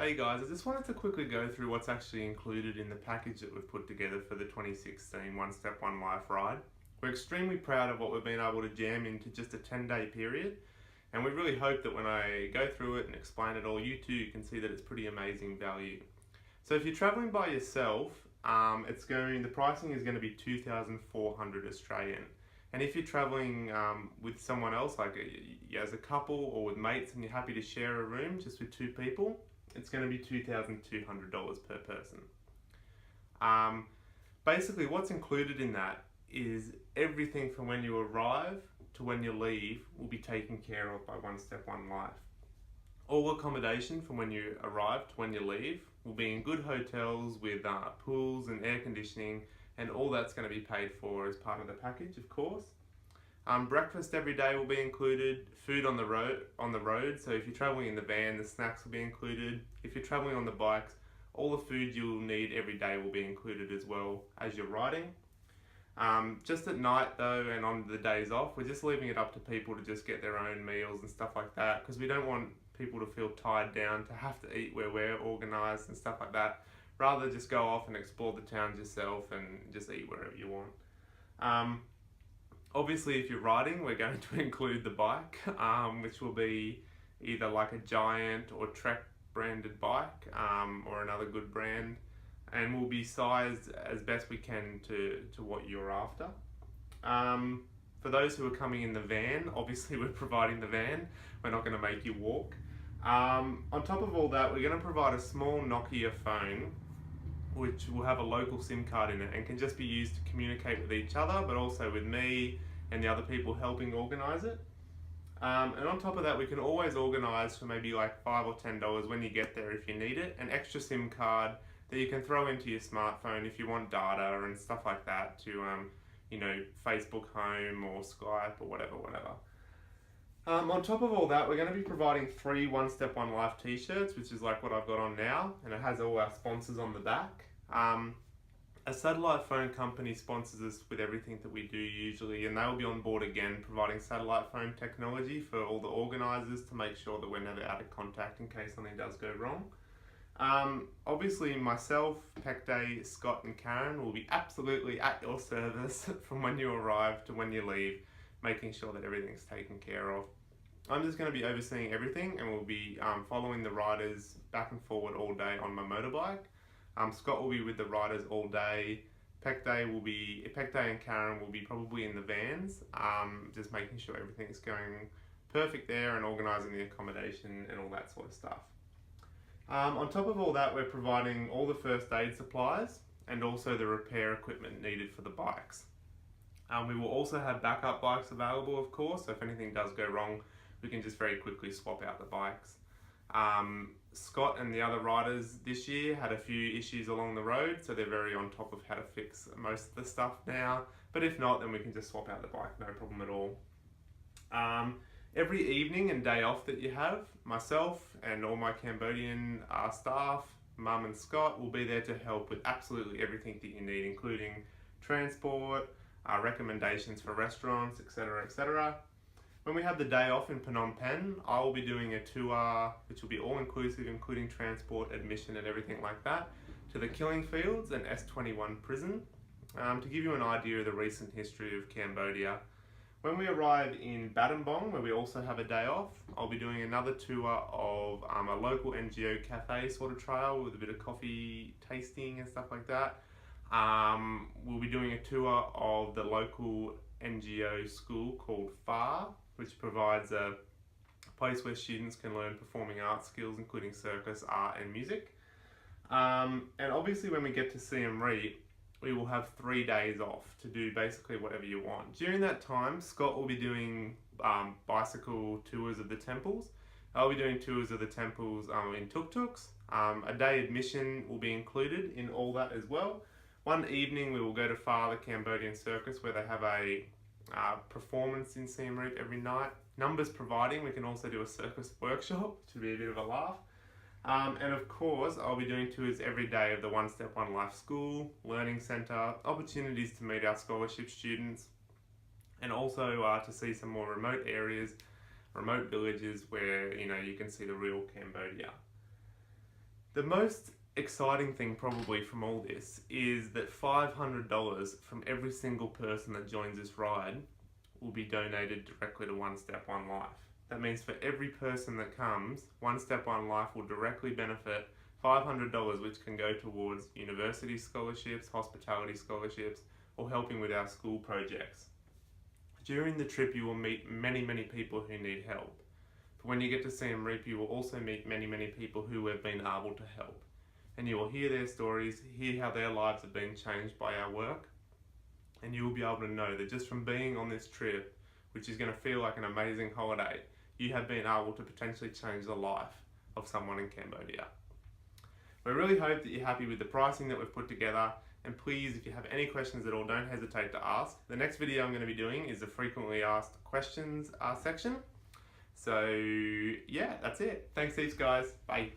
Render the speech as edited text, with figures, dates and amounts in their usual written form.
Hey guys, I just wanted to quickly go through what's actually included in the package that we've put together for the 2016 One Step One Life ride. We're extremely proud of what we've been able to jam into just a 10-day period, and we really hope that when I go through it and explain it all, you too can see that it's pretty amazing value. So if you're travelling by yourself, the pricing is going to be 2,400 Australian. And if you're travelling with someone else, as a couple or with mates, and you're happy to share a room just with two people, it's going to be $2,200 per person. Um, Basically, what's included in that is everything from when you arrive to when you leave will be taken care of by One Step One Life. All accommodation from when you arrive to when you leave will be in good hotels with pools and air conditioning, and all that's going to be paid for as part of the package, of course. Breakfast every day will be included. Food on the road. So if you're traveling in the van, the snacks will be included. If you're traveling on the bikes, all the food you'll need every day will be included as well as you're riding. Just at night though, and on the days off, we're just leaving it up to people to just get their own meals and stuff like that, because we don't want people to feel tied down to have to eat where we're organised and stuff like that. Rather just go off and explore the towns yourself and just eat wherever you want. Obviously, if you're riding, we're going to include the bike, which will be either like a Giant or Trek branded bike, or another good brand, and will be sized as best we can to what you're after. For those who are coming in the van, obviously we're providing the van. We're not going to make you walk. On top of all that, we're going to provide a small Nokia phone which will have a local SIM card in it and can just be used to communicate with each other, but also with me and the other people helping organise it. And on top of that, we can always organise for maybe like $5 or $10 when you get there if you need it, an extra SIM card that you can throw into your smartphone if you want data and stuff like that to, Facebook Home or Skype or whatever. On top of all that, we're going to be providing 3 One Step One Life t-shirts, which is like what I've got on now, and it has all our sponsors on the back. A satellite phone company sponsors us with everything that we do usually, and they'll be on board again providing satellite phone technology for all the organisers to make sure that we're never out of contact in case something does go wrong. Obviously myself, Peck Day, Scott and Karen will be absolutely at your service from when you arrive to when you leave, making sure that everything's taken care of. I'm just going to be overseeing everything, and we'll be following the riders back and forward all day on my motorbike. Scott will be with the riders all day. Peck Day and Karen will be probably in the vans, just making sure everything's going perfect there and organising the accommodation and all that sort of stuff. On top of all that, we're providing all the first aid supplies and also the repair equipment needed for the bikes. We will also have backup bikes available, of course, so if anything does go wrong, we can just very quickly swap out the bikes. Scott and the other riders this year had a few issues along the road, so they're very on top of how to fix most of the stuff now, but if not, then we can just swap out the bike, no problem at all. Every evening and day off that you have, myself and all my Cambodian staff, Mum and Scott, will be there to help with absolutely everything that you need, including transport, recommendations for restaurants, etc, etc. When we have the day off in Phnom Penh, I will be doing a tour which will be all inclusive, including transport, admission and everything like that, to the Killing Fields and S21 prison, to give you an idea of the recent history of Cambodia. When we arrive in Battambang, where we also have a day off, I'll be doing another tour of a local NGO cafe sort of trail with a bit of coffee tasting and stuff like that. We'll be doing a tour of the local NGO school called FAR, which provides a place where students can learn performing arts skills, including circus, art and music. And obviously when we get to Siem Reap, we will have 3 days off to do basically whatever you want. During that time, Scott will be doing bicycle tours of the temples. I'll be doing tours of the temples in tuk-tuks. A day admission will be included in all that as well. One evening we will go to FAR, the Cambodian circus, where they have a performance in Siem Reap every night. Numbers providing, we can also do a circus workshop, which would be a bit of a laugh. And of course, I'll be doing tours every day of the One Step One Life School, Learning Centre, opportunities to meet our scholarship students, and also to see some more remote areas, remote villages where you can see the real Cambodia. The most exciting thing probably from all this is that $500 from every single person that joins this ride will be donated directly to One Step One Life. That means for every person that comes, One Step One Life will directly benefit $500, which can go towards university scholarships, hospitality scholarships, or helping with our school projects. During the trip, you will meet many people who need help. But when you get to Siem Reap, you will also meet many people who have been able to help. And you will hear their stories, hear how their lives have been changed by our work, and you will be able to know that just from being on this trip, which is going to feel like an amazing holiday, you have been able to potentially change the life of someone in Cambodia. We really hope that you're happy with the pricing that we've put together, and please, if you have any questions at all, don't hesitate to ask. The next video I'm going to be doing is the frequently asked questions section. So yeah, that's it. Thanks heaps guys. Bye.